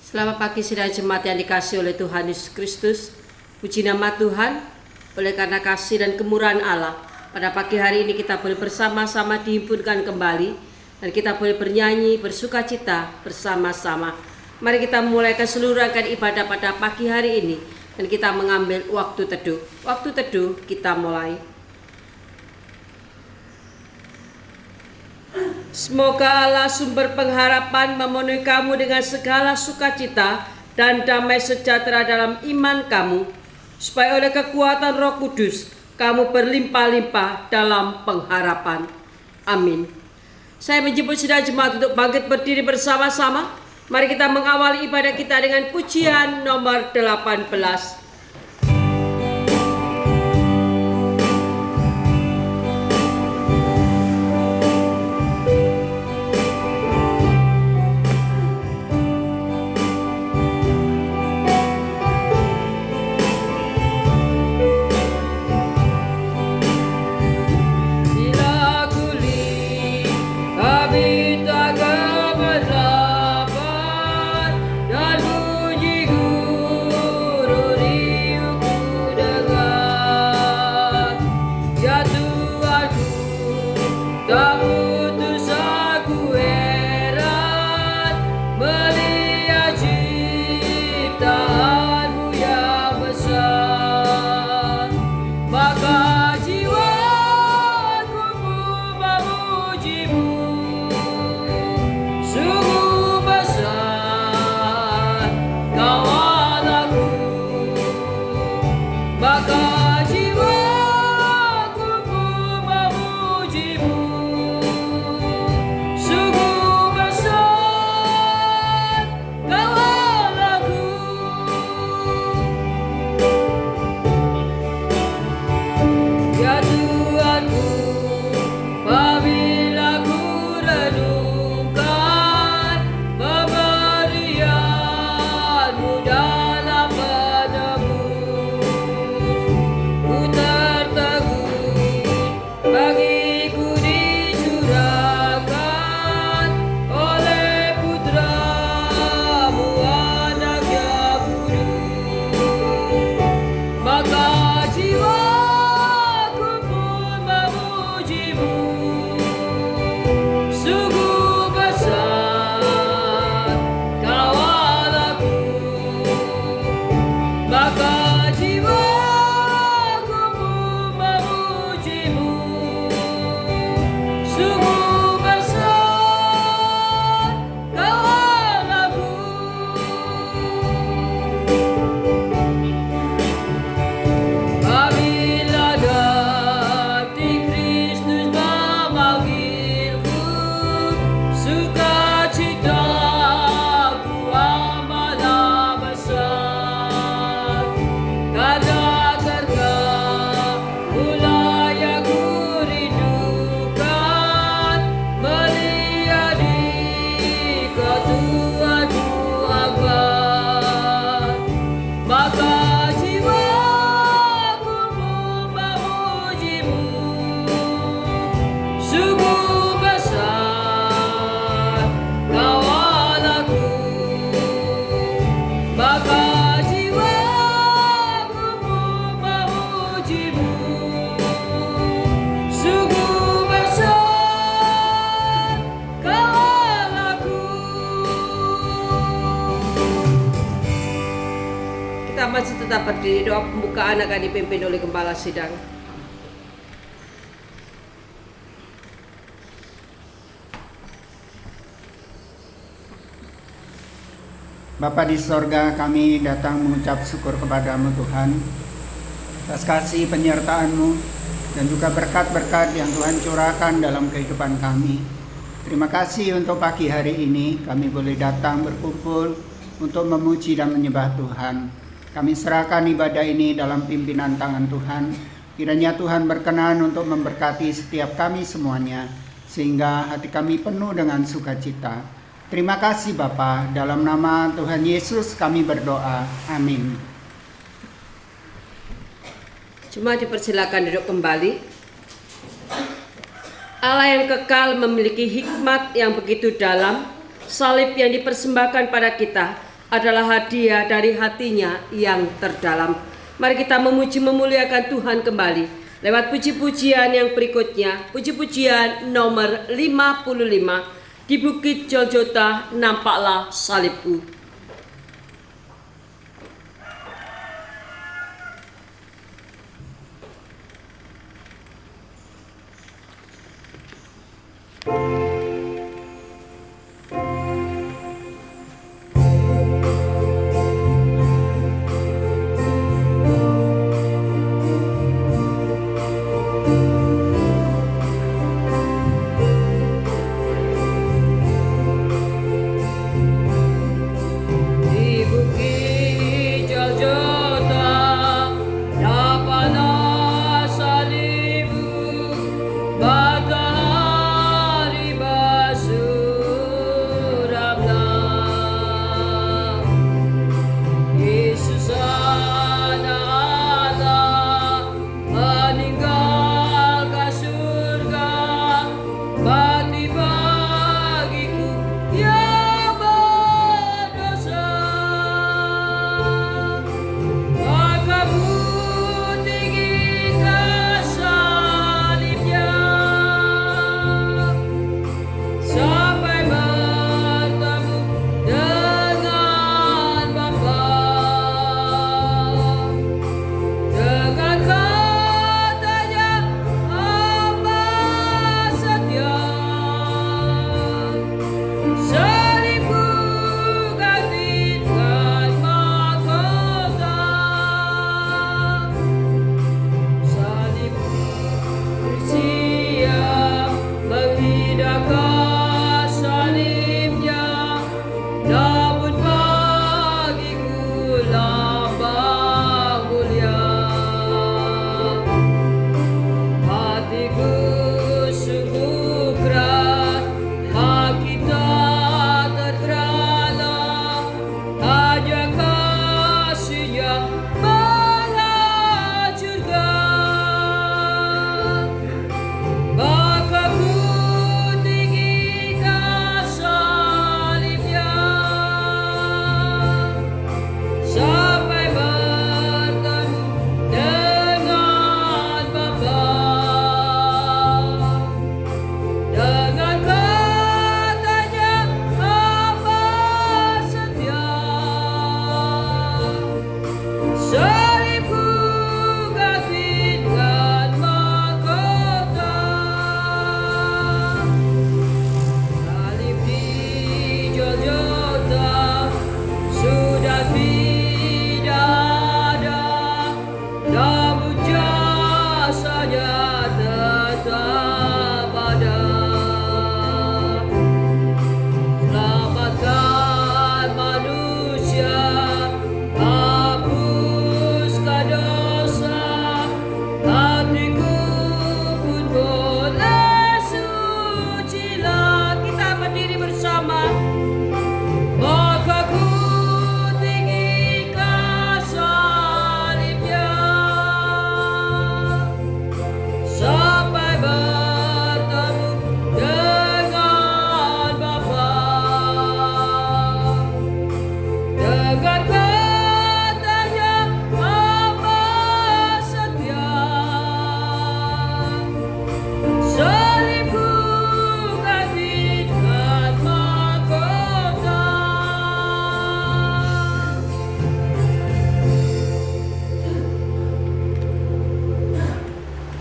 Selamat pagi sidang jemaat yang dikasihi oleh Tuhan Yesus Kristus. Puji nama Tuhan, oleh karena kasih dan kemurahan Allah, pada pagi hari ini kita boleh bersama-sama dihimpunkan kembali dan kita boleh bernyanyi, bersukacita bersama-sama. Mari kita mulaikan seluruh rangkaian ibadah pada pagi hari ini dan kita mengambil waktu teduh. Waktu teduh kita mulai. Semoga Allah sumber pengharapan memenuhi kamu dengan segala sukacita dan damai sejahtera dalam iman kamu, supaya oleh kekuatan Roh Kudus kamu berlimpah-limpah dalam pengharapan. Amin. Saya menjemput sidang jemaat untuk bangkit berdiri bersama-sama. Mari kita mengawali ibadah kita dengan pujian nomor 18. Tetap berdiri, doa pembukaan akan dipimpin oleh Gembala Sidang. Bapa di sorga, kami datang mengucap syukur kepadamu Tuhan atas kasih penyertaan-Mu dan juga berkat-berkat yang Tuhan curahkan dalam kehidupan kami. Terima kasih untuk pagi hari ini kami boleh datang berkumpul untuk memuji dan menyembah Tuhan. Kami serahkan ibadah ini dalam pimpinan tangan Tuhan. Kiranya Tuhan berkenan untuk memberkati setiap kami semuanya, sehingga hati kami penuh dengan sukacita. Terima kasih Bapa, dalam nama Tuhan Yesus kami berdoa. Amin. Cuma dipersilakan duduk kembali. Allah yang kekal memiliki hikmat yang begitu dalam. Salib yang dipersembahkan pada kita adalah hadiah dari hatinya yang terdalam. Mari kita memuji memuliakan Tuhan kembali lewat puji-pujian yang berikutnya. Puji-pujian nomor 55, di Bukit Golgota nampaklah salibku.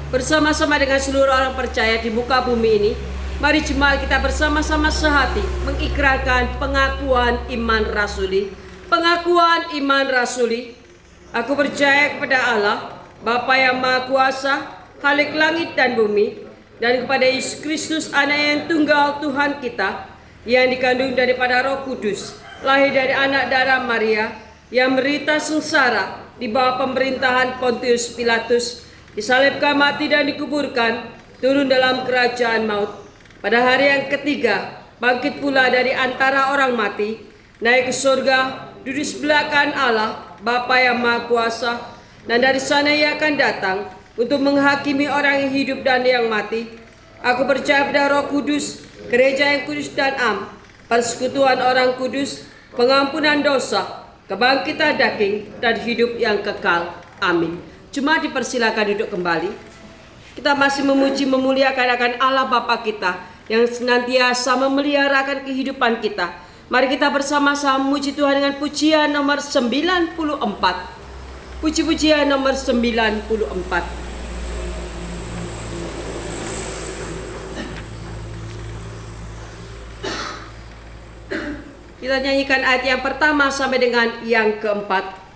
Bersama-sama dengan seluruh orang percaya di muka bumi ini, mari jemaat kita bersama-sama sehati mengikrarkan pengakuan iman rasuli. Pengakuan iman rasuli. Aku percaya kepada Allah, Bapa yang Maha Kuasa, Khalik langit dan bumi, dan kepada Yesus Kristus, Anak yang tunggal Tuhan kita, yang dikandung daripada Roh Kudus, lahir dari anak darah Maria, yang menderita sengsara di bawah pemerintahan Pontius Pilatus, disalibkan, mati dan dikuburkan, turun dalam kerajaan maut. Pada hari yang ketiga, bangkit pula dari antara orang mati, naik ke surga, duduk sebelah kanan Allah, Bapa yang Maha Kuasa, dan dari sana ia akan datang untuk menghakimi orang yang hidup dan yang mati. Aku percaya pada Roh Kudus, gereja yang kudus dan am, persekutuan orang kudus, pengampunan dosa, kebangkitan daging, dan hidup yang kekal. Amin. Jemaat dipersilakan duduk kembali. Kita masih memuji memuliakan akan Allah Bapa kita yang senantiasa memeliharakan kehidupan kita. Mari kita bersama-sama memuji Tuhan dengan pujian nomor 94. Puji-pujian nomor 94. Kita nyanyikan ayat yang pertama sampai dengan yang keempat.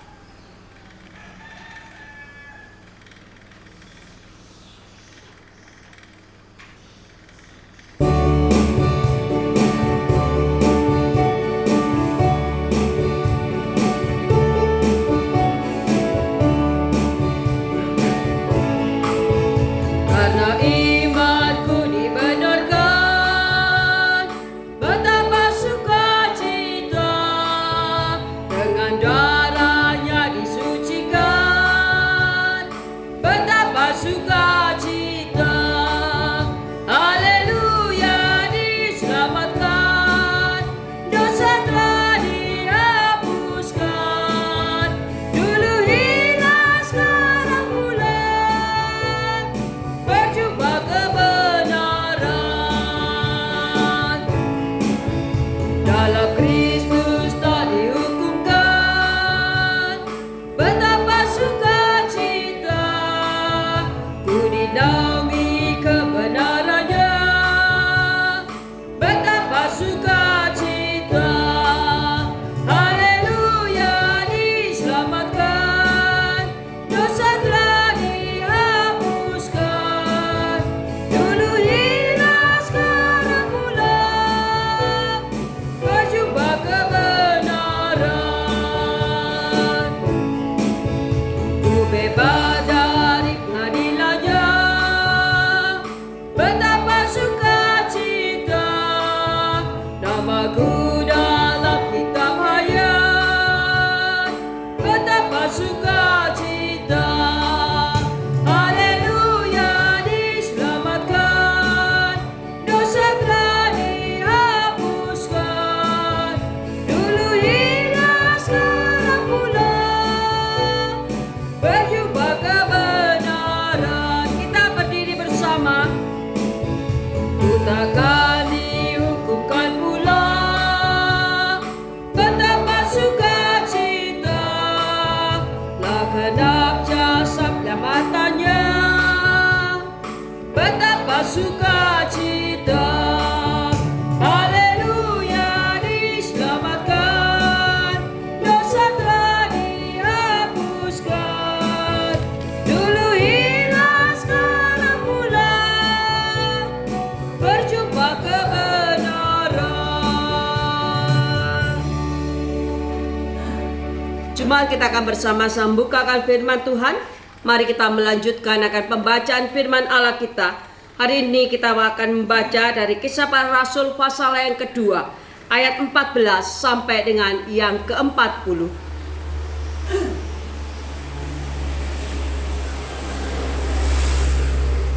Kita akan bersama-sama membukakan firman Tuhan. Mari kita melanjutkan akan pembacaan firman Allah kita. Hari ini kita akan membaca dari Kisah Para Rasul pasal yang kedua, ayat 14 sampai dengan yang ke-40.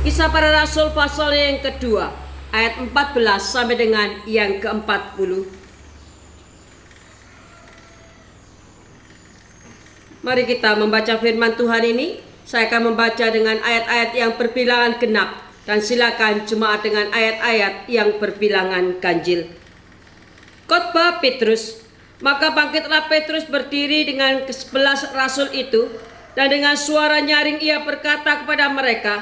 Kisah Para Rasul pasal yang kedua, ayat 14 sampai dengan yang ke-40. Mari kita membaca firman Tuhan ini. Saya akan membaca dengan ayat-ayat yang berbilangan genap, dan silakan jemaat dengan ayat-ayat yang berbilangan ganjil. Khotbah Petrus. Maka bangkitlah Petrus berdiri dengan ke-11 rasul itu, dan dengan suara nyaring ia berkata kepada mereka,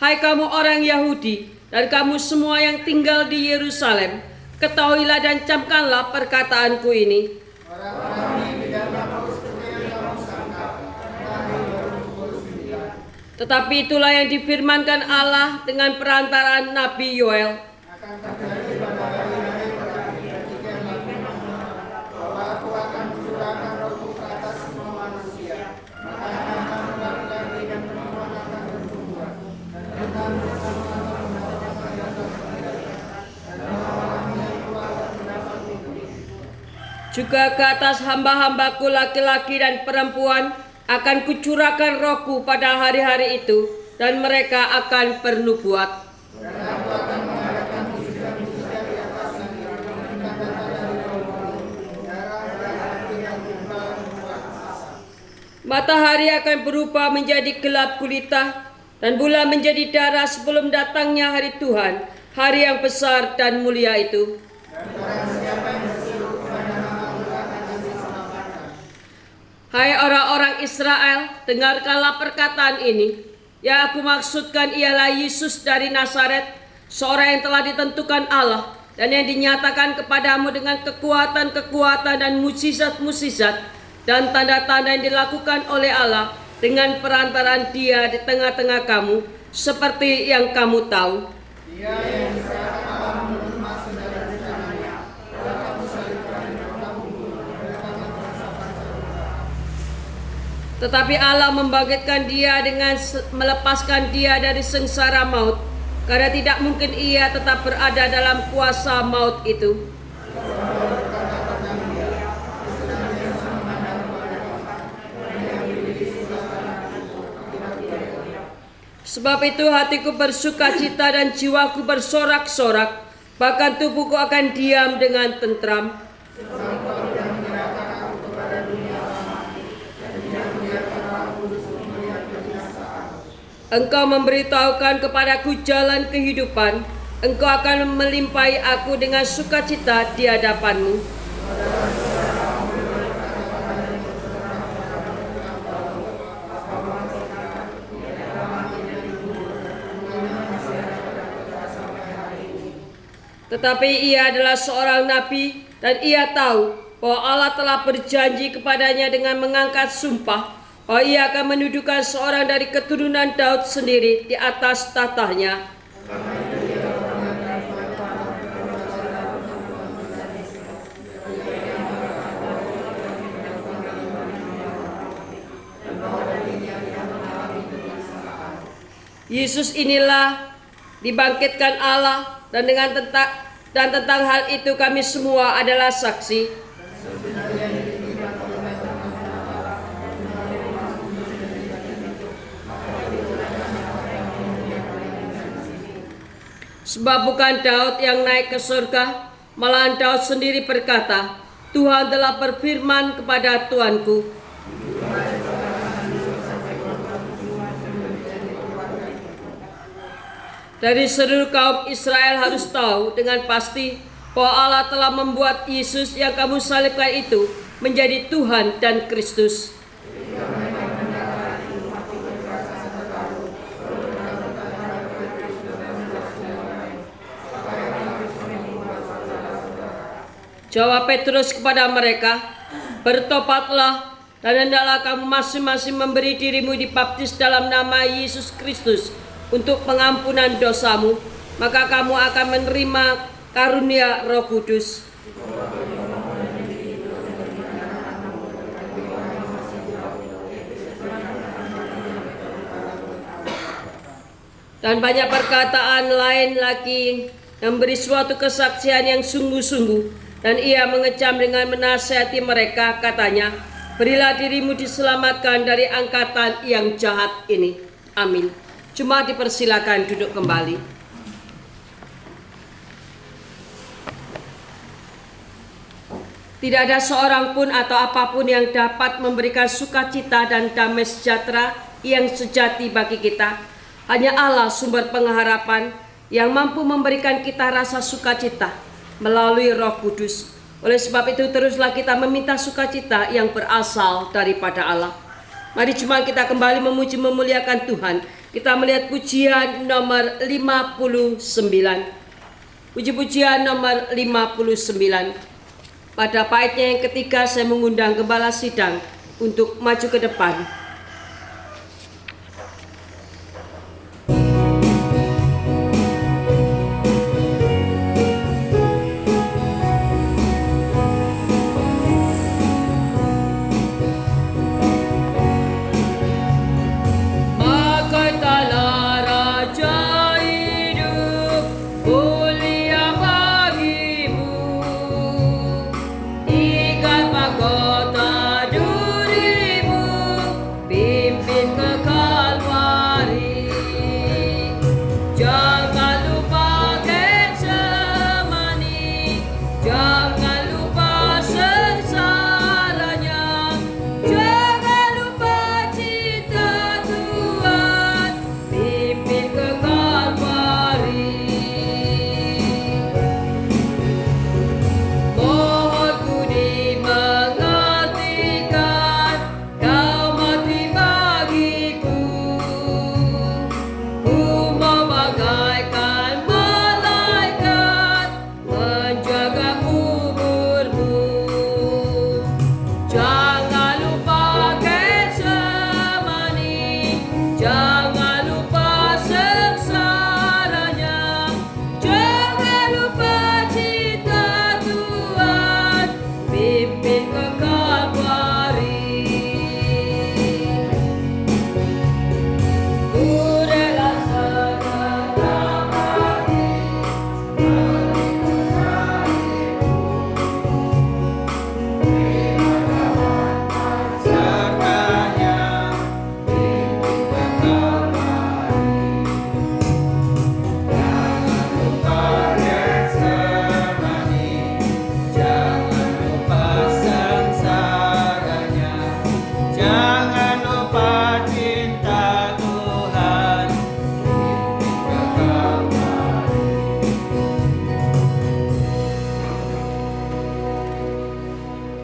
"Hai kamu orang Yahudi, dan kamu semua yang tinggal di Yerusalem, ketahuilah dan camkanlah perkataanku ini. Tetapi itulah yang difirmankan Allah dengan perantaraan Nabi Yoel. Juga ke atas hamba-hambaku laki-laki dan perempuan akan kucurahkan rohku pada hari-hari itu, dan mereka akan bernubuat. Matahari akan berubah menjadi gelap gulita, dan bulan menjadi darah sebelum datangnya hari Tuhan, hari yang besar dan mulia itu. Hai orang-orang Israel, dengarkanlah perkataan ini. Yang aku maksudkan ialah Yesus dari Nazaret, seorang yang telah ditentukan Allah dan yang dinyatakan kepadamu dengan kekuatan-kekuatan dan mukjizat-mukjizat dan tanda-tanda yang dilakukan oleh Allah dengan perantaraan Dia di tengah-tengah kamu, seperti yang kamu tahu. Dia yang diserahkan Allah menurut maksud dan rencananya. Tetapi Allah membangkitkan Dia dengan melepaskan Dia dari sengsara maut, karena tidak mungkin Ia tetap berada dalam kuasa maut itu. Sebab itu hatiku bersukacita dan jiwaku bersorak-sorak, bahkan tubuhku akan diam dengan tentram. Engkau memberitahukan kepadaku jalan kehidupan. Engkau akan melimpahi aku dengan sukacita di hadapanmu. Tetapi ia adalah seorang nabi dan ia tahu bahwa Allah telah berjanji kepadanya dengan mengangkat sumpah bahwa ia akan mendudukan seorang dari keturunan Daud sendiri di atas tatahnya. Yesus inilah dibangkitkan Allah, dan tentang hal itu kami semua adalah saksi. Sebab bukan Daud yang naik ke surga, malahan Daud sendiri berkata, Tuhan telah berfirman kepada Tuanku, dari seluruh kaum Israel harus tahu dengan pasti bahwa Allah telah membuat Yesus yang kamu salibkan itu menjadi Tuhan dan Kristus. Jawab Petrus kepada mereka, bertobatlah dan hendaklah kamu masing-masing memberi dirimu dibaptis dalam nama Yesus Kristus untuk pengampunan dosamu, maka kamu akan menerima karunia Roh Kudus. Dan banyak perkataan lain lagi yang memberi suatu kesaksian yang sungguh-sungguh. Dan ia mengecam dengan menasihati mereka, katanya, berilah dirimu diselamatkan dari angkatan yang jahat ini. Amin. Cuma dipersilakan duduk kembali. Tidak ada seorang pun atau apapun yang dapat memberikan sukacita dan damai sejahtera yang sejati bagi kita. Hanya Allah sumber pengharapan yang mampu memberikan kita rasa sukacita melalui Roh Kudus. Oleh sebab itu teruslah kita meminta sukacita yang berasal daripada Allah. Mari cuma kita kembali memuji memuliakan Tuhan. Kita melihat pujian nomor 59. Puji-pujian nomor 59. Pada baitnya yang ketiga saya mengundang Gembala Sidang untuk maju ke depan.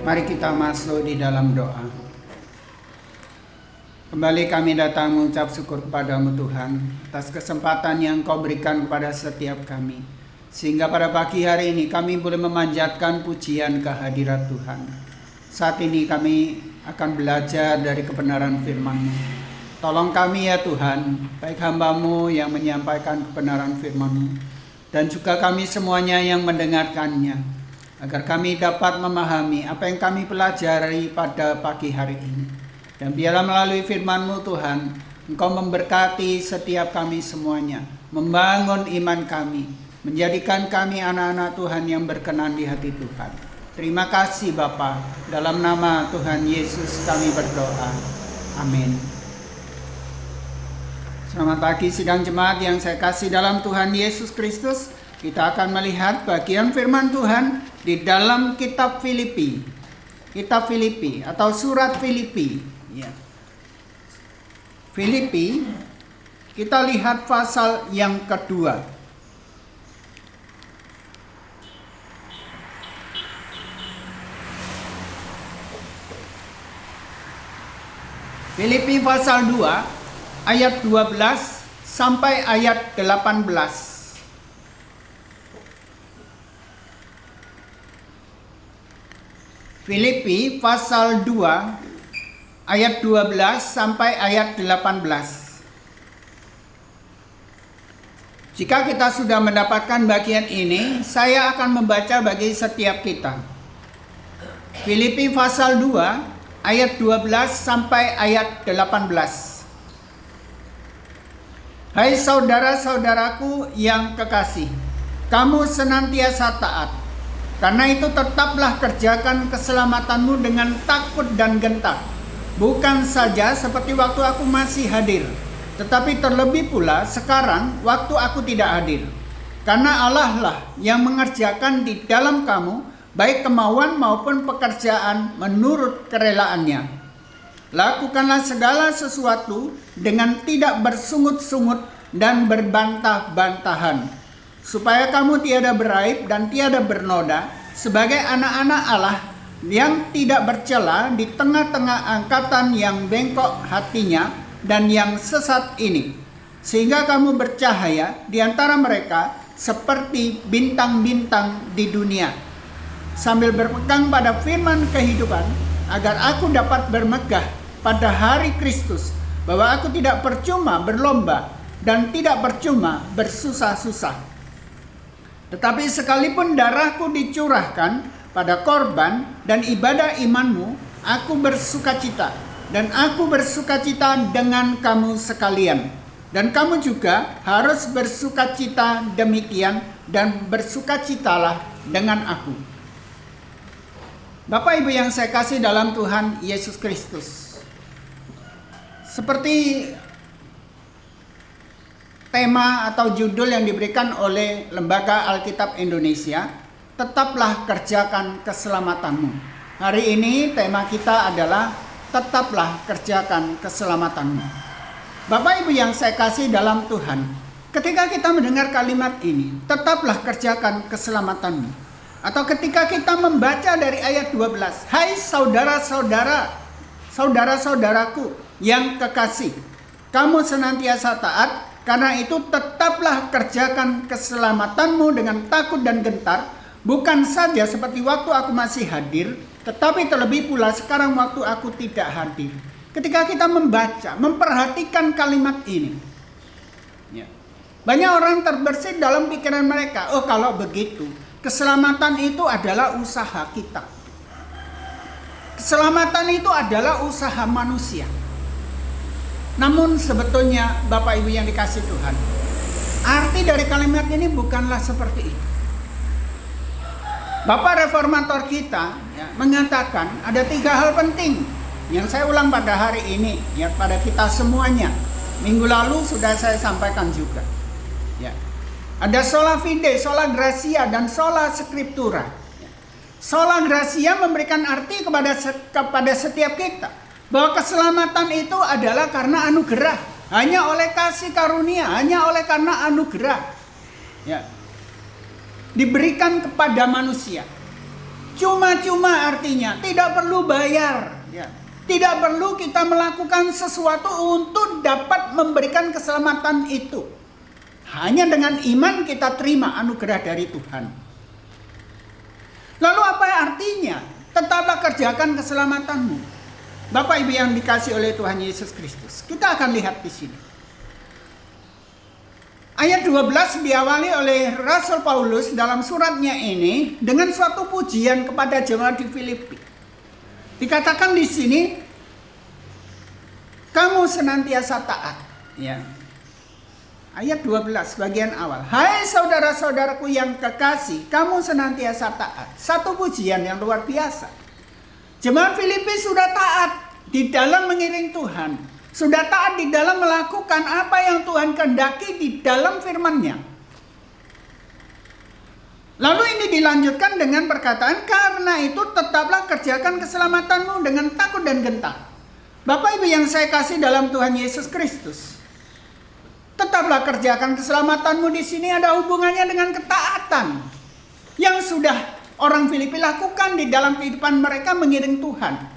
Mari kita masuk di dalam doa. Kembali kami datang mengucap syukur kepadamu Tuhan atas kesempatan yang Kau berikan kepada setiap kami, sehingga pada pagi hari ini kami boleh memanjatkan pujian kehadirat Tuhan. Saat ini kami akan belajar dari kebenaran firman-Mu. Tolong kami ya Tuhan, baik hamba-Mu yang menyampaikan kebenaran firman-Mu, dan juga kami semuanya yang mendengarkannya, agar kami dapat memahami apa yang kami pelajari pada pagi hari ini. Dan biarlah melalui firman-Mu Tuhan, Engkau memberkati setiap kami semuanya, membangun iman kami, menjadikan kami anak-anak Tuhan yang berkenan di hati Tuhan. Terima kasih Bapa, dalam nama Tuhan Yesus kami berdoa. Amin. Selamat pagi sidang jemaat yang saya kasih dalam Tuhan Yesus Kristus. Kita akan melihat bagian firman Tuhan di dalam kitab Filipi. Kitab Filipi atau surat Filipi. Ya. Filipi, kita lihat pasal yang kedua. Filipi pasal 2 ayat 12 sampai ayat 18. Filipi pasal 2 ayat 12 sampai ayat 18. Jika kita sudah mendapatkan bagian ini, saya akan membaca bagi setiap kita. Filipi pasal 2 ayat 12 sampai ayat 18. Hai saudara-saudaraku yang kekasih, kamu senantiasa taat. Karena itu tetaplah kerjakan keselamatanmu dengan takut dan gentar. Bukan saja seperti waktu aku masih hadir, tetapi terlebih pula sekarang waktu aku tidak hadir. Karena Allah lah yang mengerjakan di dalam kamu baik kemauan maupun pekerjaan menurut kerelaannya. Lakukanlah segala sesuatu dengan tidak bersungut-sungut dan berbantah-bantahan, supaya kamu tiada beraib dan tiada bernoda sebagai anak-anak Allah yang tidak bercela di tengah-tengah angkatan yang bengkok hatinya dan yang sesat ini, sehingga kamu bercahaya di antara mereka seperti bintang-bintang di dunia, sambil berpegang pada firman kehidupan, agar aku dapat bermegah pada hari Kristus, bahwa aku tidak percuma berlomba dan tidak percuma bersusah-susah. Tetapi sekalipun darahku dicurahkan pada korban dan ibadah imanmu, aku bersukacita, dan aku bersukacita dengan kamu sekalian. Dan kamu juga harus bersukacita demikian, dan bersukacitalah dengan aku. Bapak Ibu yang saya kasih dalam Tuhan Yesus Kristus, seperti tema atau judul yang diberikan oleh Lembaga Alkitab Indonesia, tetaplah kerjakan keselamatanmu. Hari ini tema kita adalah tetaplah kerjakan keselamatanmu. Bapak Ibu yang saya kasih dalam Tuhan, ketika kita mendengar kalimat ini, tetaplah kerjakan keselamatanmu, atau ketika kita membaca dari ayat 12, hai saudara-saudara, saudara-saudaraku yang kekasih, kamu senantiasa taat, karena itu tetaplah kerjakan keselamatanmu dengan takut dan gentar. Bukan saja seperti waktu aku masih hadir, tetapi terlebih pula sekarang waktu aku tidak hadir. Ketika kita membaca, memperhatikan kalimat ini, ya, banyak orang terbersit dalam pikiran mereka, oh kalau begitu, keselamatan itu adalah usaha kita. Keselamatan itu adalah usaha manusia. Namun sebetulnya Bapak Ibu yang dikasih Tuhan, arti dari kalimat ini bukanlah seperti itu. Bapak reformator kita ya, mengatakan ada 3 hal penting yang saya ulang pada hari ini ya, pada kita semuanya. Minggu lalu sudah saya sampaikan juga. Ya. Ada sola fide, sola gratia, dan sola scriptura. Ya. Sola gratia memberikan arti kepada setiap kita bahwa keselamatan itu adalah karena anugerah, hanya oleh kasih karunia, hanya oleh karena anugerah. Ya. Diberikan kepada manusia. Cuma-cuma artinya tidak perlu bayar, ya. Tidak perlu kita melakukan sesuatu untuk dapat memberikan keselamatan itu. Hanya dengan iman kita terima anugerah dari Tuhan. Lalu apa artinya? Tetaplah kerjakan keselamatanmu. Bapak Ibu yang dikasih oleh Tuhan Yesus Kristus. Kita akan lihat di sini. Ayat 12 diawali oleh Rasul Paulus dalam suratnya ini dengan suatu pujian kepada jemaat di Filipi. Dikatakan di sini, kamu senantiasa taat. Ya. Ayat 12 bagian awal. Hai saudara-saudaraku yang kekasih, kamu senantiasa taat. Satu pujian yang luar biasa. Jemaat Filipi sudah taat di dalam mengiring Tuhan. Sudah taat di dalam melakukan apa yang Tuhan kehendaki di dalam firman-Nya. Lalu ini dilanjutkan dengan perkataan, karena itu tetaplah kerjakan keselamatanmu dengan takut dan gentar. Bapak Ibu yang saya kasih dalam Tuhan Yesus Kristus, tetaplah kerjakan keselamatanmu di sini ada hubungannya dengan ketaatan yang sudah orang Filipi lakukan di dalam kehidupan mereka mengiring Tuhan.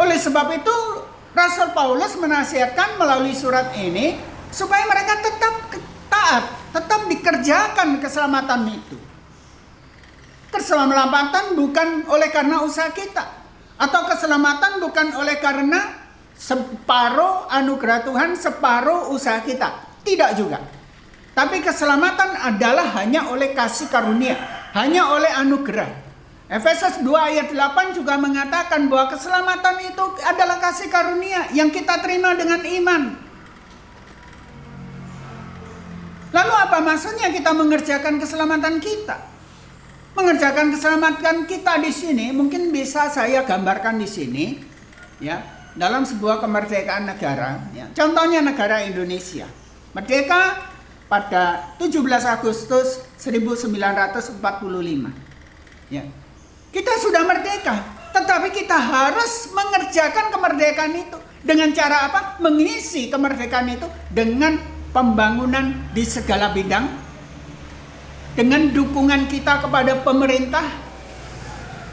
Oleh sebab itu, Rasul Paulus menasihatkan melalui surat ini supaya mereka tetap taat, tetap dikerjakan keselamatan itu. Keselamatan bukan oleh karena usaha kita, atau keselamatan bukan oleh karena separuh anugerah Tuhan, separuh usaha kita. Tidak juga. Tapi keselamatan adalah hanya oleh kasih karunia, hanya oleh anugerah. Efesus 2 ayat 8 juga mengatakan bahwa keselamatan itu adalah kasih karunia yang kita terima dengan iman. Lalu apa maksudnya kita mengerjakan keselamatan kita? Mengerjakan keselamatan kita di sini mungkin bisa saya gambarkan di sini, ya, dalam sebuah kemerdekaan negara, ya. Contohnya negara Indonesia. Merdeka pada 17 Agustus 1945. Ya. Kita sudah merdeka, tetapi kita harus mengerjakan kemerdekaan itu. Dengan cara apa? Mengisi kemerdekaan itu dengan pembangunan di segala bidang, dengan dukungan kita kepada pemerintah,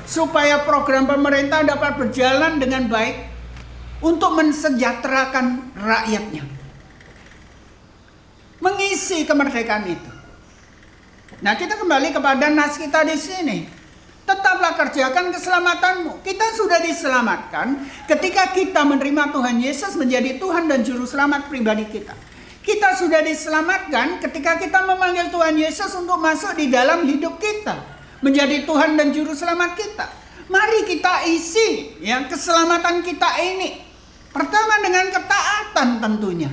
supaya program pemerintah dapat berjalan dengan baik untuk mensejahterakan rakyatnya. Mengisi kemerdekaan itu. Nah, kita kembali kepada nas kita di sini. Tetaplah kerjakan keselamatanmu. Kita sudah diselamatkan ketika kita menerima Tuhan Yesus menjadi Tuhan dan Juru Selamat pribadi kita. Kita sudah diselamatkan ketika kita memanggil Tuhan Yesus untuk masuk di dalam hidup kita, menjadi Tuhan dan Juru Selamat kita. Mari kita isi ya keselamatan kita ini. Pertama dengan ketaatan tentunya.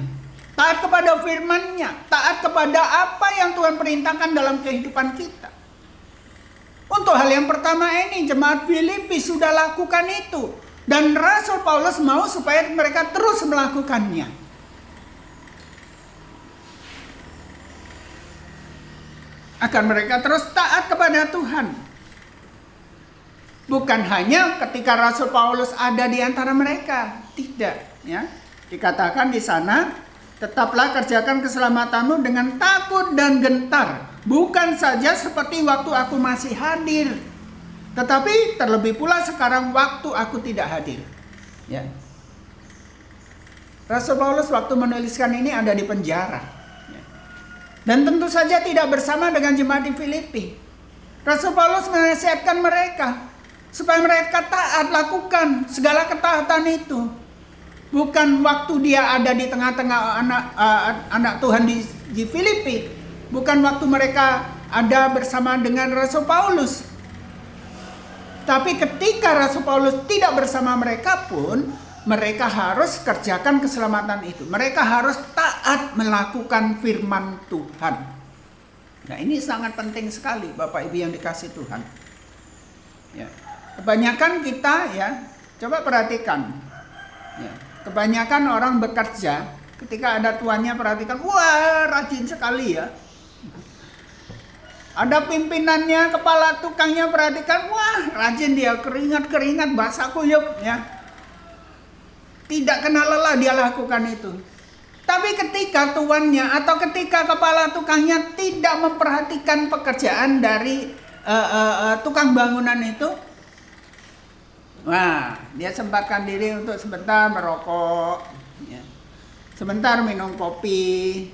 Taat kepada firman-Nya, taat kepada apa yang Tuhan perintahkan dalam kehidupan kita. Untuk hal yang pertama ini, jemaat Filipi sudah lakukan itu. Dan Rasul Paulus mau supaya mereka terus melakukannya. Agar mereka terus taat kepada Tuhan. Bukan hanya ketika Rasul Paulus ada di antara mereka. Tidak. Ya. Dikatakan di sana, tetaplah kerjakan keselamatanmu dengan takut dan gentar. Bukan saja seperti waktu aku masih hadir, tetapi terlebih pula sekarang waktu aku tidak hadir. Ya. Rasul Paulus waktu menuliskan ini ada di penjara. Ya. Dan tentu saja tidak bersama dengan jemaat di Filipi. Rasul Paulus menasihatkan mereka supaya mereka taat, lakukan segala ketaatan itu. Bukan waktu dia ada di tengah-tengah anak Tuhan di Filipi. Bukan waktu mereka ada bersama dengan Rasul Paulus. Tapi ketika Rasul Paulus tidak bersama mereka pun, mereka harus kerjakan keselamatan itu. Mereka harus taat melakukan firman Tuhan. Nah, ini sangat penting sekali Bapak Ibu yang dikasih Tuhan. Ya. Kebanyakan kita ya, coba perhatikan. Ya. Kebanyakan orang bekerja, ketika ada tuannya perhatikan, wah rajin sekali ya. Ada pimpinannya, kepala tukangnya perhatikan, wah rajin dia, keringat-keringat, basah kuyup ya. Tidak kenal lelah dia lakukan itu. Tapi ketika tuannya atau ketika kepala tukangnya tidak memperhatikan pekerjaan dari tukang bangunan itu, wah, dia sempatkan diri untuk sebentar merokok, ya. Sebentar minum kopi.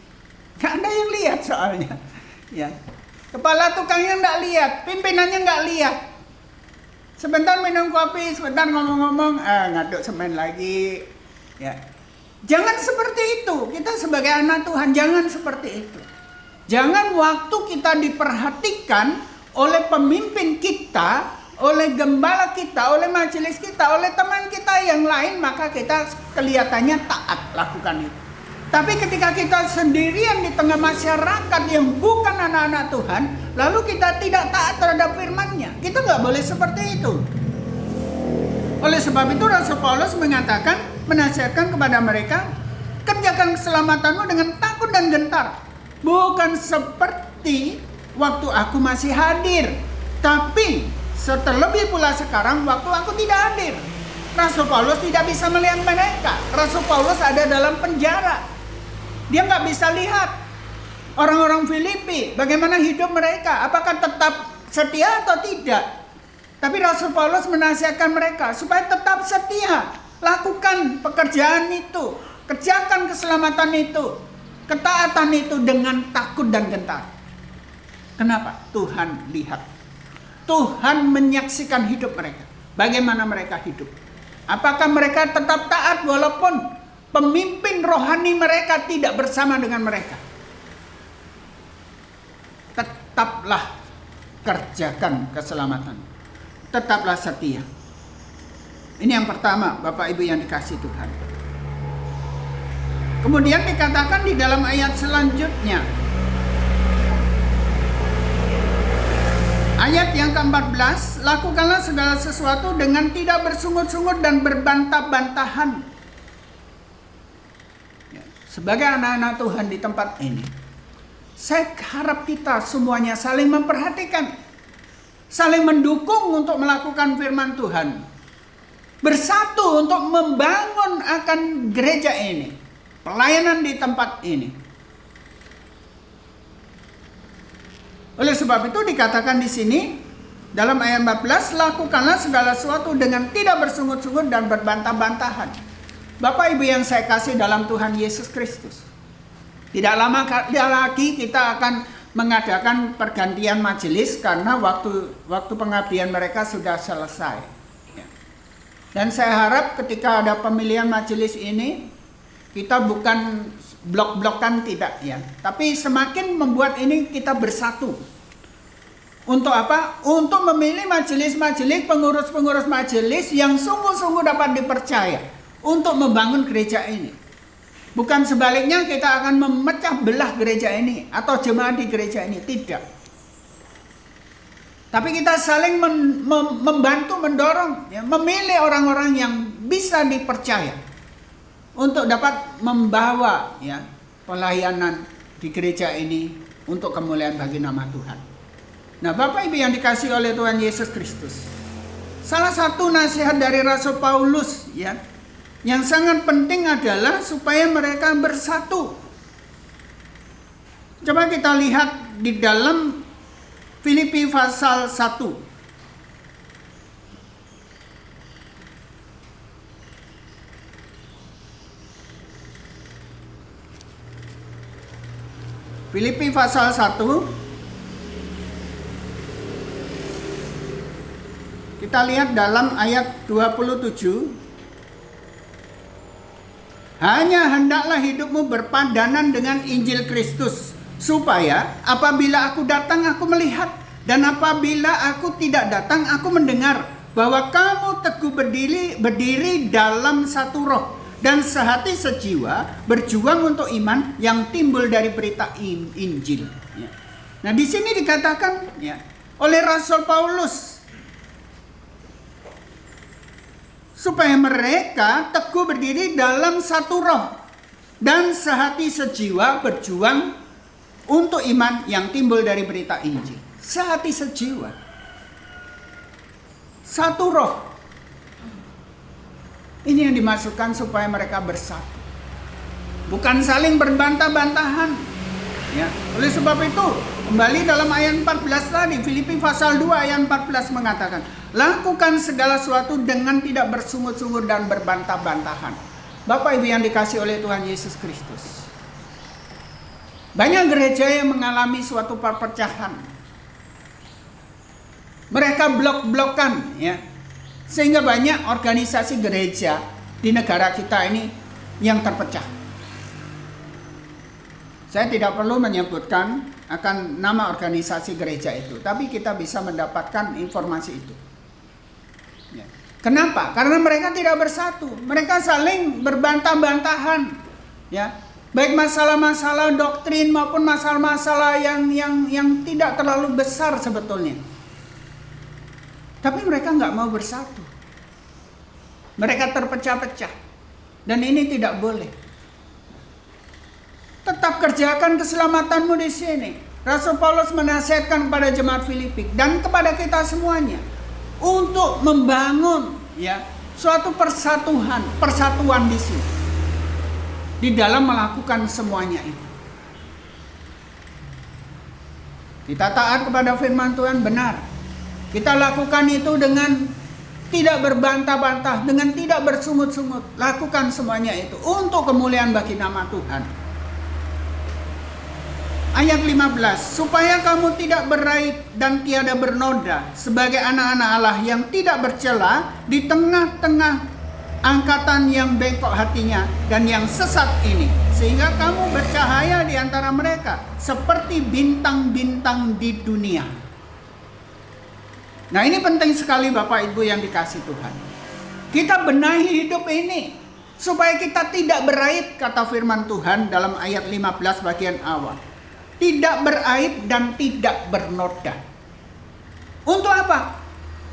Nggak ada yang lihat soalnya, ya. Kepala tukangnya nggak lihat, pimpinannya nggak lihat. Sebentar minum kopi, sebentar ngomong-ngomong, ngaduk semen lagi, ya. Jangan seperti itu. Kita sebagai anak Tuhan jangan seperti itu. Jangan waktu kita diperhatikan oleh pemimpin kita, oleh gembala kita, oleh majelis kita, oleh teman kita yang lain, maka kita kelihatannya taat lakukan itu. Tapi ketika kita sendirian di tengah masyarakat yang bukan anak-anak Tuhan, lalu kita tidak taat terhadap firman-Nya, kita nggak boleh seperti itu. Oleh sebab itu Rasul Paulus mengatakan, menasihatkan kepada mereka, kerjakan keselamatanmu dengan takut dan gentar. Bukan seperti waktu aku masih hadir, tapi terlebih pula sekarang waktu aku tidak hadir. Rasul Paulus tidak bisa melihat mereka. Rasul Paulus ada dalam penjara. Dia nggak bisa lihat orang-orang Filipi, bagaimana hidup mereka, apakah tetap setia atau tidak. Tapi Rasul Paulus menasihatkan mereka supaya tetap setia, lakukan pekerjaan itu, kerjakan keselamatan itu, ketaatan itu dengan takut dan gentar. Kenapa? Tuhan lihat, Tuhan menyaksikan hidup mereka, bagaimana mereka hidup. Apakah mereka tetap taat walaupun pemimpin rohani mereka tidak bersama dengan mereka? Tetaplah kerjakan keselamatan. Tetaplah setia. Ini yang pertama, Bapak Ibu yang dikasihi Tuhan. Kemudian dikatakan di dalam ayat selanjutnya, ayat yang ke-14, lakukanlah segala sesuatu dengan tidak bersungut-sungut dan berbantah-bantahan. Sebagai anak-anak Tuhan di tempat ini, saya harap kita semuanya saling memperhatikan, saling mendukung untuk melakukan firman Tuhan, bersatu untuk membangun akan gereja ini, pelayanan di tempat ini. Oleh sebab itu dikatakan di sini dalam ayat 14, lakukanlah segala sesuatu dengan tidak bersungut-sungut dan berbantah-bantahan. Bapak Ibu yang saya kasih dalam Tuhan Yesus Kristus, tidak lama lagi kita akan mengadakan pergantian majelis karena waktu pengabdian mereka sudah selesai. Dan saya harap ketika ada pemilihan majelis ini, kita bukan blok-blokan, tidak ya, tapi semakin membuat ini kita bersatu. Untuk apa? Untuk memilih majelis-majelis, pengurus-pengurus majelis yang sungguh-sungguh dapat dipercaya untuk membangun gereja ini. Bukan sebaliknya kita akan memecah belah gereja ini atau jemaat di gereja ini, tidak. Tapi kita saling membantu, mendorong, ya, memilih orang-orang yang bisa dipercaya untuk dapat membawa ya pelayanan di gereja ini untuk kemuliaan bagi nama Tuhan. Nah, Bapak Ibu yang dikasihi oleh Tuhan Yesus Kristus, salah satu nasihat dari Rasul Paulus ya yang sangat penting adalah supaya mereka bersatu. Coba kita lihat di dalam Filipi pasal 1. Filipi pasal 1. Kita lihat dalam ayat 27. Hanya hendaklah hidupmu berpadanan dengan Injil Kristus, supaya apabila aku datang aku melihat, dan apabila aku tidak datang aku mendengar, bahwa kamu teguh berdiri dalam satu roh, dan sehati sejiwa berjuang untuk iman yang timbul dari berita Injil. Nah, di sini dikatakan ya oleh Rasul Paulus supaya mereka teguh berdiri dalam satu roh dan sehati sejiwa berjuang untuk iman yang timbul dari berita Injil. Sehati sejiwa, satu roh. Ini yang dimaksudkan supaya mereka bersatu, bukan saling berbantah-bantahan. Ya, oleh sebab itu Kembali dalam ayat 14 tadi, Filipi pasal 2 ayat 14 mengatakan, lakukan segala sesuatu dengan tidak bersungut-sungut dan berbantah-bantahan. Bapak Ibu yang dikasih oleh Tuhan Yesus Kristus, banyak gereja yang mengalami suatu perpecahan. Mereka blok-blokan, ya, sehingga banyak organisasi gereja di negara kita ini yang terpecah. Saya tidak perlu menyebutkan akan nama organisasi gereja itu, tapi kita bisa mendapatkan informasi itu. Ya. Kenapa? Karena mereka tidak bersatu, mereka saling berbantah-bantahan, ya, baik masalah-masalah doktrin maupun masalah-masalah yang tidak terlalu besar sebetulnya. Tapi mereka nggak mau bersatu, mereka terpecah-pecah, dan ini tidak boleh. Tetap kerjakan keselamatanmu di sini. Rasul Paulus menasihatkan kepada jemaat Filipi dan kepada kita semuanya untuk membangun, ya, suatu persatuan di sini, di dalam melakukan semuanya itu. Kita taat kepada firman Tuhan, benar. Kita lakukan itu dengan tidak berbantah-bantah, dengan tidak bersungut-sungut. Lakukan semuanya itu untuk kemuliaan bagi nama Tuhan. Ayat 15, supaya kamu tidak beraib dan tiada bernoda sebagai anak-anak Allah yang tidak bercela di tengah-tengah angkatan yang bengkok hatinya dan yang sesat ini, sehingga kamu bercahaya di antara mereka seperti bintang-bintang di dunia. Nah, ini penting sekali Bapak Ibu yang dikasih Tuhan. Kita benahi hidup ini supaya kita tidak beraib, kata firman Tuhan dalam ayat 15 bagian awal. Tidak beraib dan tidak bernoda. Untuk apa?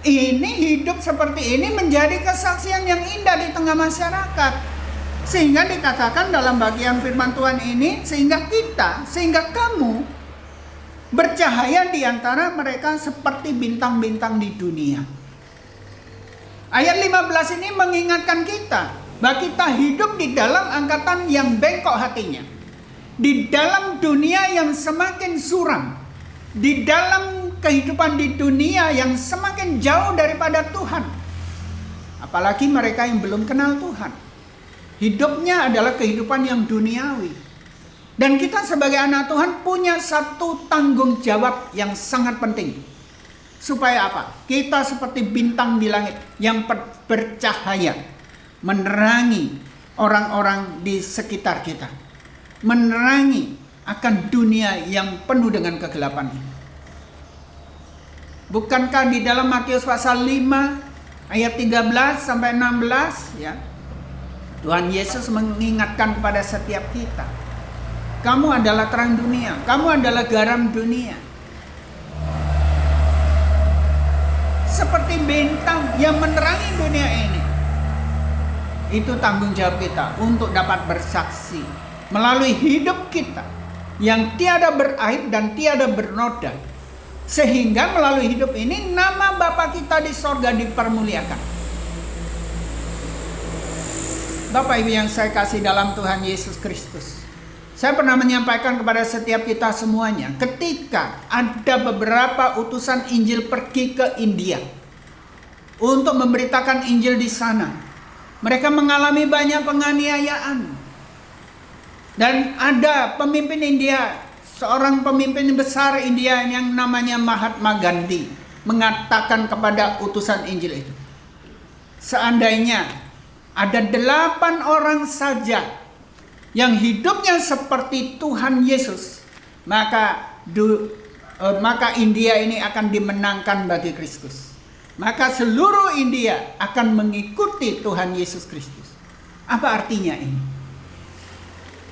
Ini hidup seperti ini menjadi kesaksian yang indah di tengah masyarakat. Sehingga dikatakan dalam bagian firman Tuhan ini, sehingga kamu bercahaya di antara mereka seperti bintang-bintang di dunia. Ayat 15 ini mengingatkan kita bahwa kita hidup di dalam angkatan yang bengkok hatinya. Di dalam dunia yang semakin suram, di dalam kehidupan di dunia yang semakin jauh daripada Tuhan. Apalagi mereka yang belum kenal Tuhan. Hidupnya adalah kehidupan yang duniawi. Dan kita sebagai anak Tuhan punya satu tanggung jawab yang sangat penting. Supaya apa? Kita seperti bintang di langit yang bercahaya, menerangi orang-orang di sekitar kita, menerangi akan dunia yang penuh dengan kegelapan ini. Bukankah di dalam Matius pasal 5 ayat 13 sampai 16, ya, Tuhan Yesus mengingatkan kepada setiap kita, kamu adalah terang dunia, kamu adalah garam dunia. Seperti bintang yang menerangi dunia ini. Itu tanggung jawab kita untuk dapat bersaksi melalui hidup kita yang tiada beraib dan tiada bernoda, sehingga melalui hidup ini nama Bapa kita di sorga dipermuliakan. Bapak Ibu yang saya kasih dalam Tuhan Yesus Kristus, saya pernah menyampaikan kepada setiap kita semuanya, ketika ada beberapa utusan Injil pergi ke India untuk memberitakan Injil di sana, mereka mengalami banyak penganiayaan. Dan ada pemimpin India, seorang pemimpin besar India yang namanya Mahatma Gandhi, mengatakan kepada utusan Injil itu, seandainya ada 8 orang saja yang hidupnya seperti Tuhan Yesus, maka India ini akan dimenangkan bagi Kristus. Maka seluruh India akan mengikuti Tuhan Yesus Kristus. Apa artinya ini?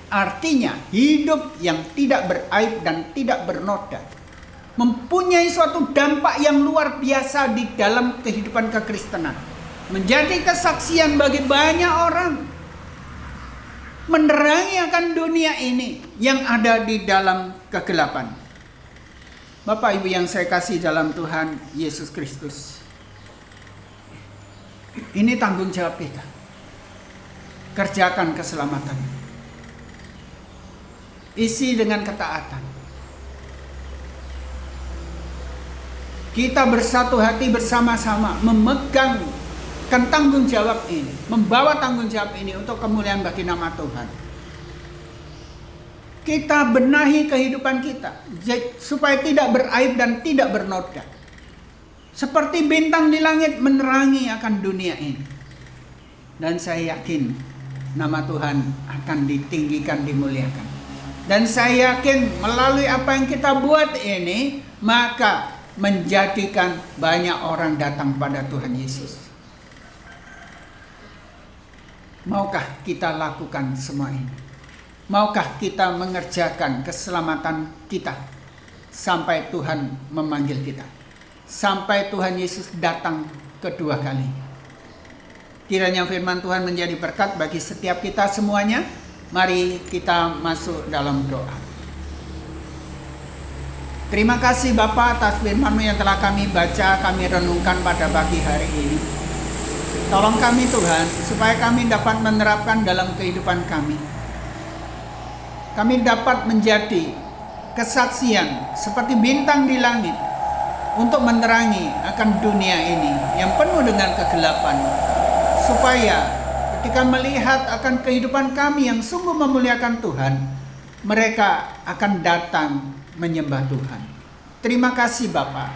Artinya hidup yang tidak beraib dan tidak bernoda mempunyai suatu dampak yang luar biasa di dalam kehidupan kekristenan. Menjadi kesaksian bagi banyak orang, menerangi akan dunia ini yang ada di dalam kegelapan. Bapak Ibu yang saya kasih dalam Tuhan Yesus Kristus, ini tanggung jawab kita. Kerjakan keselamatan, isi dengan ketaatan. kita bersatu hati bersama-sama memegang tanggung jawab ini, membawa tanggung jawab ini untuk kemuliaan bagi nama Tuhan. Kita benahi kehidupan kita supaya tidak beraib dan tidak bernoda. Seperti bintang di langit menerangi akan dunia ini. Dan saya yakin nama Tuhan akan ditinggikan, dimuliakan. Dan saya yakin melalui apa yang kita buat ini, maka menjadikan banyak orang datang pada Tuhan Yesus. Maukah kita lakukan semua ini? Maukah kita mengerjakan keselamatan kita sampai Tuhan memanggil kita, sampai Tuhan Yesus datang kedua kali? Kiranya firman Tuhan menjadi berkat bagi setiap kita semuanya. Mari kita masuk dalam doa. Terima kasih Bapa atas firman-Mu yang telah kami baca, kami renungkan pada pagi hari ini. Tolong kami Tuhan, supaya kami dapat menerapkan dalam kehidupan kami. Kami dapat menjadi kesaksian seperti bintang di langit untuk menerangi akan dunia ini yang penuh dengan kegelapan. Supaya ketika melihat akan kehidupan kami yang sungguh memuliakan Tuhan, mereka akan datang menyembah Tuhan. Terima kasih Bapa.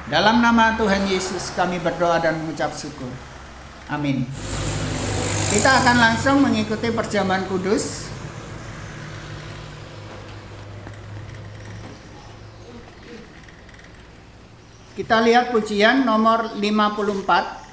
Dalam nama Tuhan Yesus kami berdoa dan mengucap syukur. Amin. Kita akan langsung mengikuti perjamuan kudus. Kita lihat pujian nomor 54.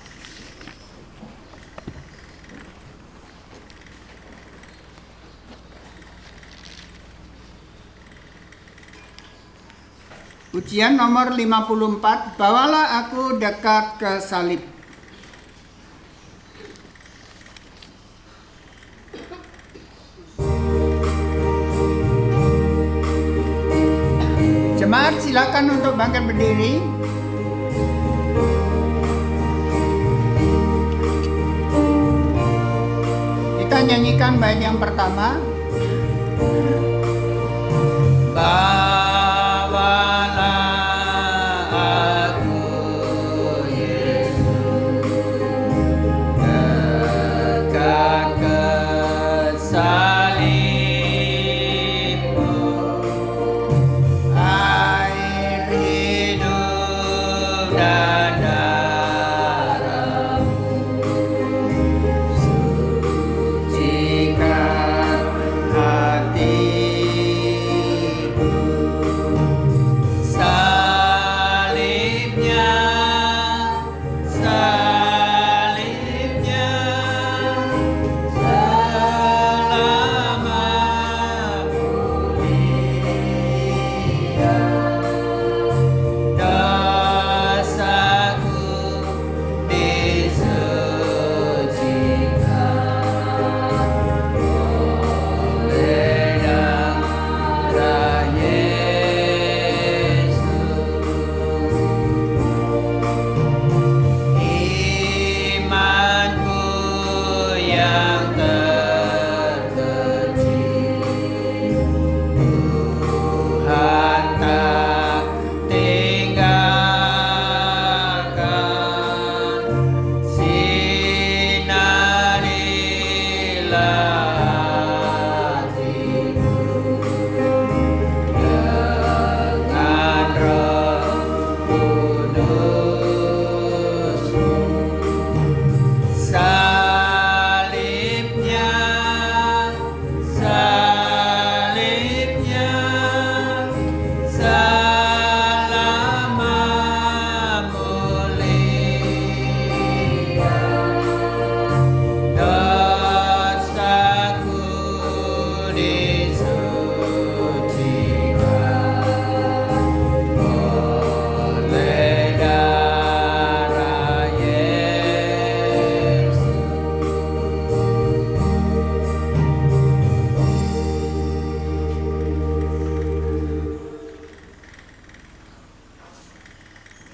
Pujian nomor 54, bawalah aku dekat ke salib. Jemaat silakan untuk bangkit berdiri. Kita nyanyikan bait yang pertama.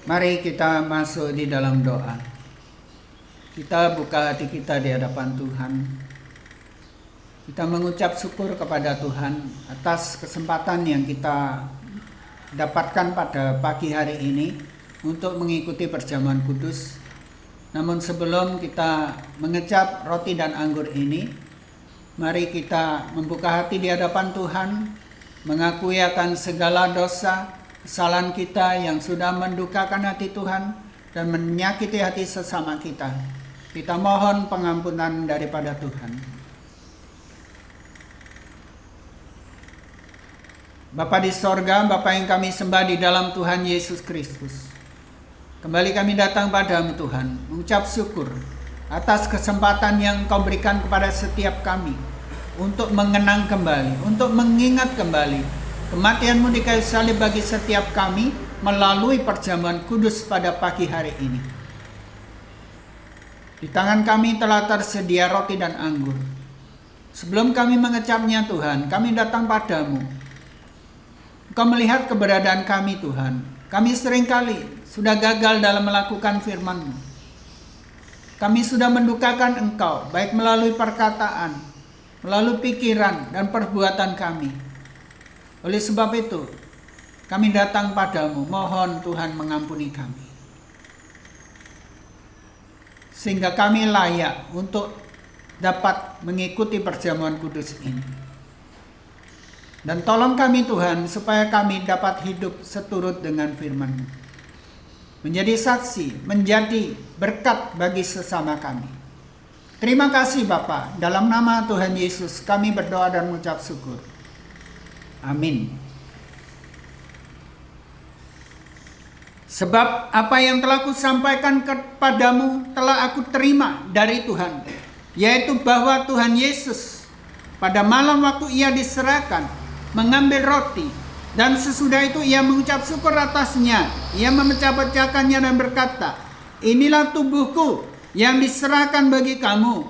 Mari kita masuk di dalam doa. Kita buka hati kita di hadapan Tuhan. Kita mengucap syukur kepada Tuhan atas kesempatan yang kita dapatkan pada pagi hari ini untuk mengikuti perjamuan kudus. Namun sebelum kita mengecap roti dan anggur ini, mari kita membuka hati di hadapan Tuhan, mengakui akan segala dosa, kesalahan kita yang sudah mendukakan hati Tuhan dan menyakiti hati sesama kita. Kita mohon pengampunan daripada Tuhan. Bapa di sorga, Bapa yang kami sembah di dalam Tuhan Yesus Kristus, kembali kami datang padamu Tuhan, mengucap syukur atas kesempatan yang Kau berikan kepada setiap kami untuk mengenang kembali, untuk mengingat kembali kematian-Mu di kayu salib bagi setiap kami melalui perjamuan kudus pada pagi hari ini. Di tangan kami telah tersedia roti dan anggur. Sebelum kami mengecapnya Tuhan, kami datang padamu. Engkau melihat keberadaan kami Tuhan. Kami seringkali sudah gagal dalam melakukan firman-Mu. Kami sudah mendukakan Engkau, baik melalui perkataan, melalui pikiran dan perbuatan kami. Oleh sebab itu, kami datang padamu, mohon Tuhan mengampuni kami. Sehingga kami layak untuk dapat mengikuti perjamuan kudus ini. Dan tolong kami Tuhan, supaya kami dapat hidup seturut dengan firman-Mu. Menjadi saksi, menjadi berkat bagi sesama kami. Terima kasih Bapa, dalam nama Tuhan Yesus kami berdoa dan mengucap syukur. Amin. Sebab apa yang telah kusampaikan kepadamu telah aku terima dari Tuhan, yaitu bahwa Tuhan Yesus pada malam waktu ia diserahkan mengambil roti, dan sesudah itu ia mengucap syukur atasnya, ia memecah-pecahkannya dan berkata, inilah tubuhku yang diserahkan bagi kamu,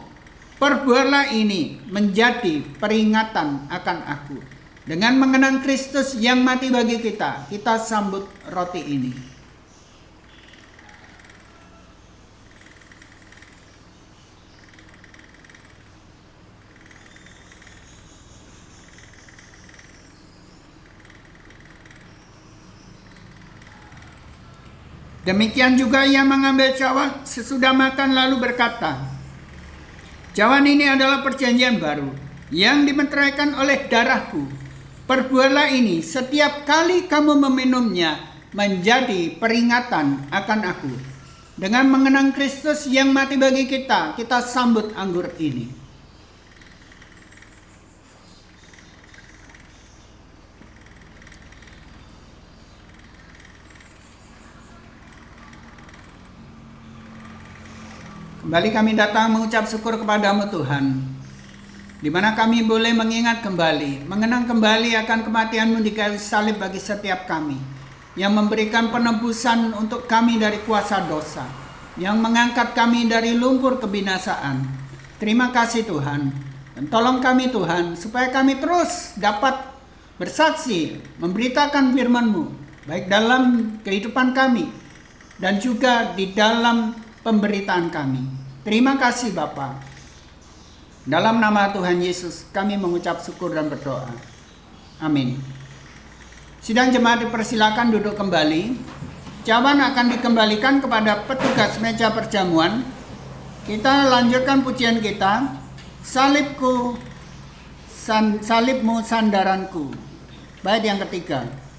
perbuatlah ini menjadi peringatan akan aku. Dengan mengenang Kristus yang mati bagi kita, kita sambut roti ini. Demikian juga ia mengambil cawan sesudah makan lalu berkata, cawan ini adalah perjanjian baru yang dimeteraikan oleh darahku. Perbuatlah ini setiap kali kamu meminumnya menjadi peringatan akan aku. Dengan mengenang Kristus yang mati bagi kita, kita sambut anggur ini. Kembali kami datang mengucap syukur kepadamu Tuhan, di mana kami boleh mengingat kembali, mengenang kembali akan kematian-Mu di kayu salib bagi setiap kami, yang memberikan penebusan untuk kami dari kuasa dosa, yang mengangkat kami dari lumpur kebinasaan. Terima kasih Tuhan, dan tolong kami Tuhan, supaya kami terus dapat bersaksi, memberitakan firman-Mu, baik dalam kehidupan kami, dan juga di dalam pemberitaan kami. Terima kasih Bapa. Dalam nama Tuhan Yesus kami mengucap syukur dan berdoa. Amin. Sidang jemaat dipersilakan duduk kembali. Cawan akan dikembalikan kepada petugas meja perjamuan. Kita lanjutkan pujian kita. Salibku, salibmu sandaranku. Bait yang ketiga. Sandaranku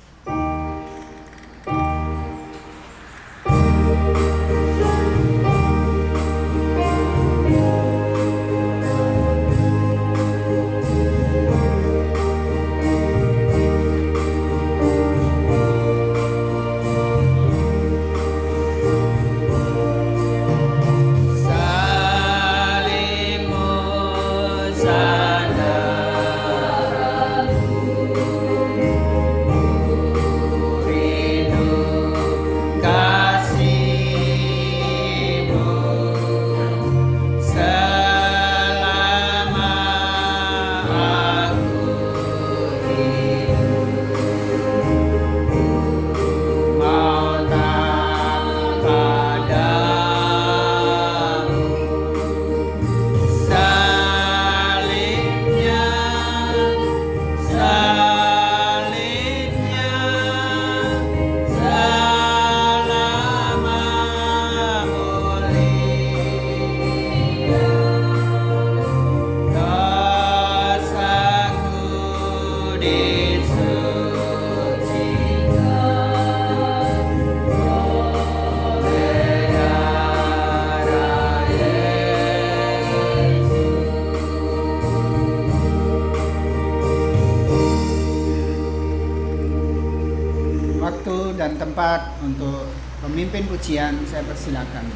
waktu dan tempat untuk pemimpin pujian. Saya persilakan.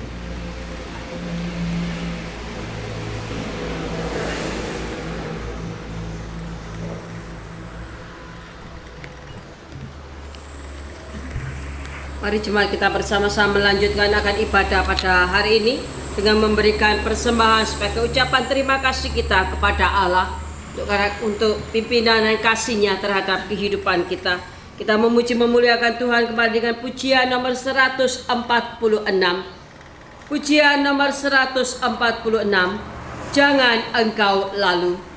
Mari jemaat kita bersama-sama melanjutkan akan ibadah pada hari ini dengan memberikan persembahan sebagai ucapan terima kasih kita kepada Allah untuk pimpinan dan kasih-Nya terhadap kehidupan kita. Kita memuji memuliakan Tuhan kembali dengan pujian nomor 146. Pujian nomor 146. Jangan engkau lalu.